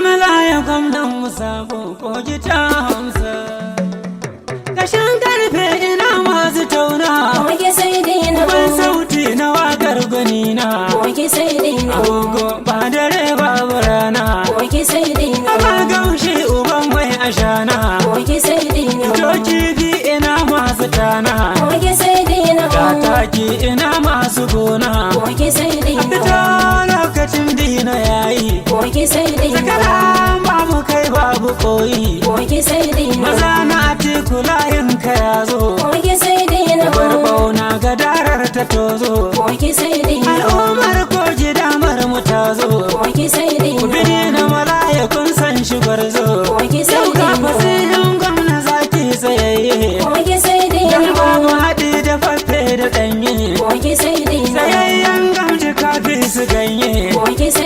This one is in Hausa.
melaye gwamnan mu sabo kogi ta amsa. Kashin karfe ina masu tauna, kogi sai Dino. ban sauti na wakar gwanina, kogi sai Dino. agogo ba dare babu rana, kogi sai Dino. ba gaushe uban mai ashana, kogi sai Dino. to kifi ina masu tana, kogi sai Dino. tataki ina masu gona, kogi sai Dino. fito lokacin dina yayi, kogi sai Dino. zakara babu kai babu koyi, kogi sai Dino. maza na atiku layin ka ya zo, kogi sai Dino. barbauna gadarar ta tozo, kogi sai Dino. al'umma